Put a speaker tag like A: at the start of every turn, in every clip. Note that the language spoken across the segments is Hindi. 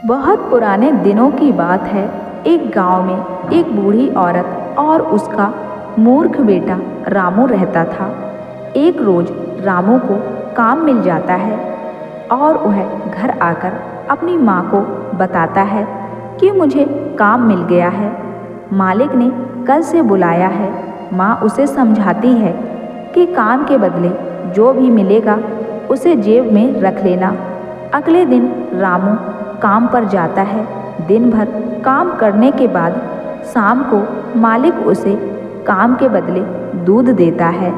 A: बहुत पुराने दिनों की बात है। एक गांव में एक बूढ़ी औरत और उसका मूर्ख बेटा रामू रहता था। एक रोज रामू को काम मिल जाता है और वह घर आकर अपनी माँ को बताता है कि मुझे काम मिल गया है, मालिक ने कल से बुलाया है। माँ उसे समझाती है कि काम के बदले जो भी मिलेगा उसे जेब में रख लेना। अगले दिन रामू काम पर जाता है। दिन भर काम करने के बाद शाम को मालिक उसे काम के बदले दूध देता है।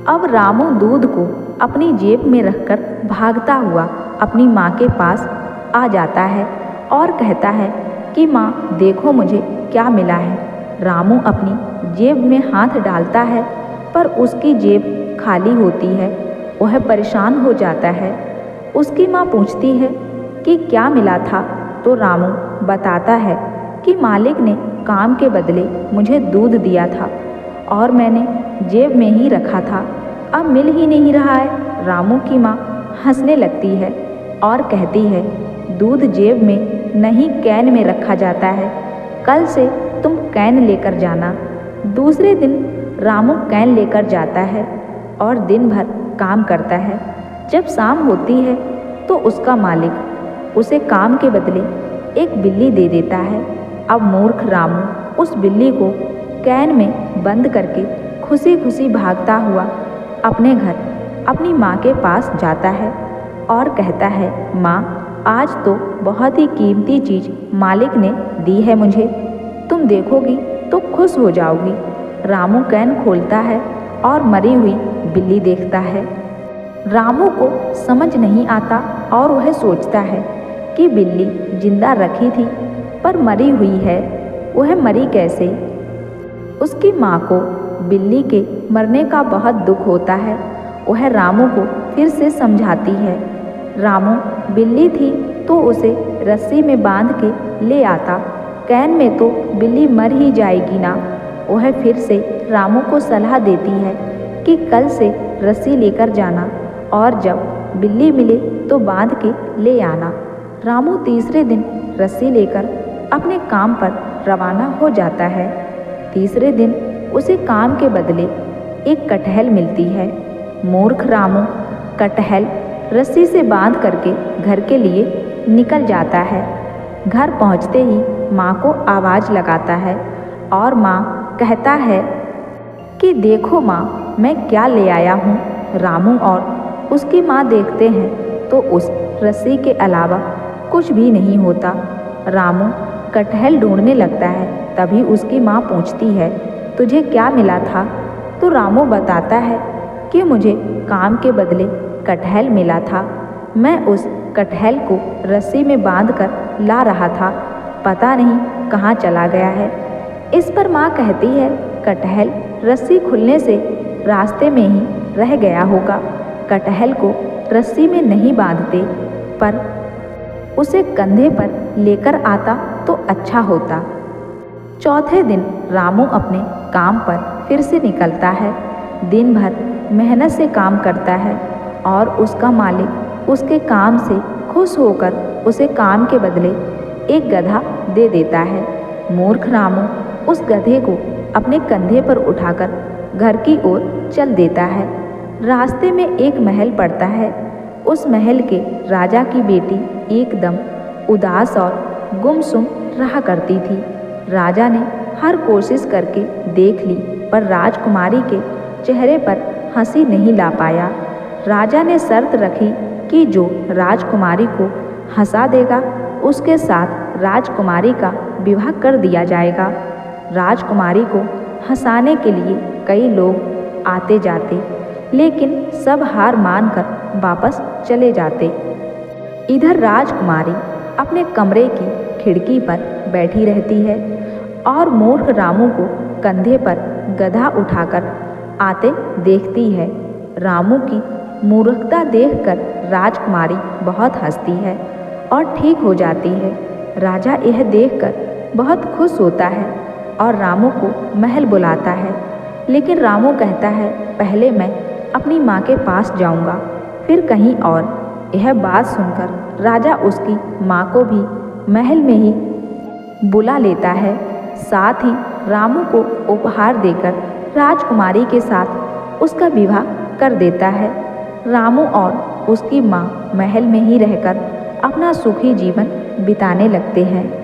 A: अब रामू दूध को अपनी जेब में रखकर भागता हुआ अपनी माँ के पास आ जाता है और कहता है कि माँ देखो मुझे क्या मिला है। रामू अपनी जेब में हाथ डालता है पर उसकी जेब खाली होती है। वह परेशान हो जाता है। उसकी माँ पूछती है कि क्या मिला था, तो रामू बताता है कि मालिक ने काम के बदले मुझे दूध दिया था और मैंने जेब में ही रखा था, अब मिल ही नहीं रहा है। रामू की माँ हंसने लगती है और कहती है दूध जेब में नहीं कैन में रखा जाता है, कल से तुम कैन लेकर जाना। दूसरे दिन रामू कैन लेकर जाता है और दिन भर काम करता है। जब शाम होती है तो उसका मालिक उसे काम के बदले एक बिल्ली दे देता है। अब मूर्ख रामू उस बिल्ली को कैन में बंद करके खुशी खुशी भागता हुआ अपने घर अपनी माँ के पास जाता है और कहता है माँ आज तो बहुत ही कीमती चीज़ मालिक ने दी है मुझे, तुम देखोगी तो खुश हो जाओगी। रामू कैन खोलता है और मरी हुई बिल्ली देखता है। रामू को समझ नहीं आता और वह सोचता है कि बिल्ली जिंदा रखी थी पर मरी हुई है, वह मरी कैसे। उसकी माँ को बिल्ली के मरने का बहुत दुख होता है। वह रामू को फिर से समझाती है। रामू बिल्ली थी तो उसे रस्सी में बांध के ले आता, कैन में तो बिल्ली मर ही जाएगी ना। वह फिर से रामू को सलाह देती है कि कल से रस्सी लेकर जाना और जब बिल्ली मिले तो बांध के ले आना। रामू तीसरे दिन रस्सी लेकर अपने काम पर रवाना हो जाता है। तीसरे दिन उसे काम के बदले एक कटहल मिलती है। मूर्ख रामू कटहल रस्सी से बांध करके घर के लिए निकल जाता है। घर पहुंचते ही माँ को आवाज़ लगाता है और माँ कहता है कि देखो माँ मैं क्या ले आया हूँ। रामू और उसकी माँ देखते हैं तो उस रस्सी के अलावा कुछ भी नहीं होता। रामू कटहल ढूंढने लगता है। तभी उसकी माँ पूछती है तुझे क्या मिला था, तो रामू बताता है कि मुझे काम के बदले कटहल मिला था। मैं उस कटहल को रस्सी में बांधकर ला रहा था, पता नहीं कहाँ चला गया है। इस पर माँ कहती है कटहल रस्सी खुलने से रास्ते में ही रह गया होगा। कटहल को रस्सी में नहीं बांधते पर उसे कंधे पर लेकर आता तो अच्छा होता। चौथे दिन रामू अपने काम पर फिर से निकलता है। दिन भर मेहनत से काम करता है और उसका मालिक उसके काम से खुश होकर उसे काम के बदले एक गधा दे देता है। मूर्ख रामू उस गधे को अपने कंधे पर उठाकर घर की ओर चल देता है। रास्ते में एक महल पड़ता है। उस महल के राजा की बेटी एकदम उदास और गुमसुम रहा करती थी। राजा ने हर कोशिश करके देख ली पर राजकुमारी के चेहरे पर हंसी नहीं ला पाया। राजा ने शर्त रखी कि जो राजकुमारी को हंसा देगा उसके साथ राजकुमारी का विवाह कर दिया जाएगा। राजकुमारी को हंसाने के लिए कई लोग आते जाते, लेकिन सब हार मानकर वापस चले जाते। इधर राजकुमारी अपने कमरे की खिड़की पर बैठी रहती है और मूर्ख रामू को कंधे पर गधा उठाकर आते देखती है। रामू की मूर्खता देखकर राजकुमारी बहुत हंसती है और ठीक हो जाती है। राजा यह देखकर बहुत खुश होता है और रामू को महल बुलाता है, लेकिन रामू कहता है पहले मैं अपनी माँ के पास जाऊँगा, फिर कहीं और। यह बात सुनकर राजा उसकी माँ को भी महल में ही बुला लेता है। साथ ही रामू को उपहार देकर राजकुमारी के साथ उसका विवाह कर देता है। रामू और उसकी माँ महल में ही रहकर अपना सुखी जीवन बिताने लगते हैं।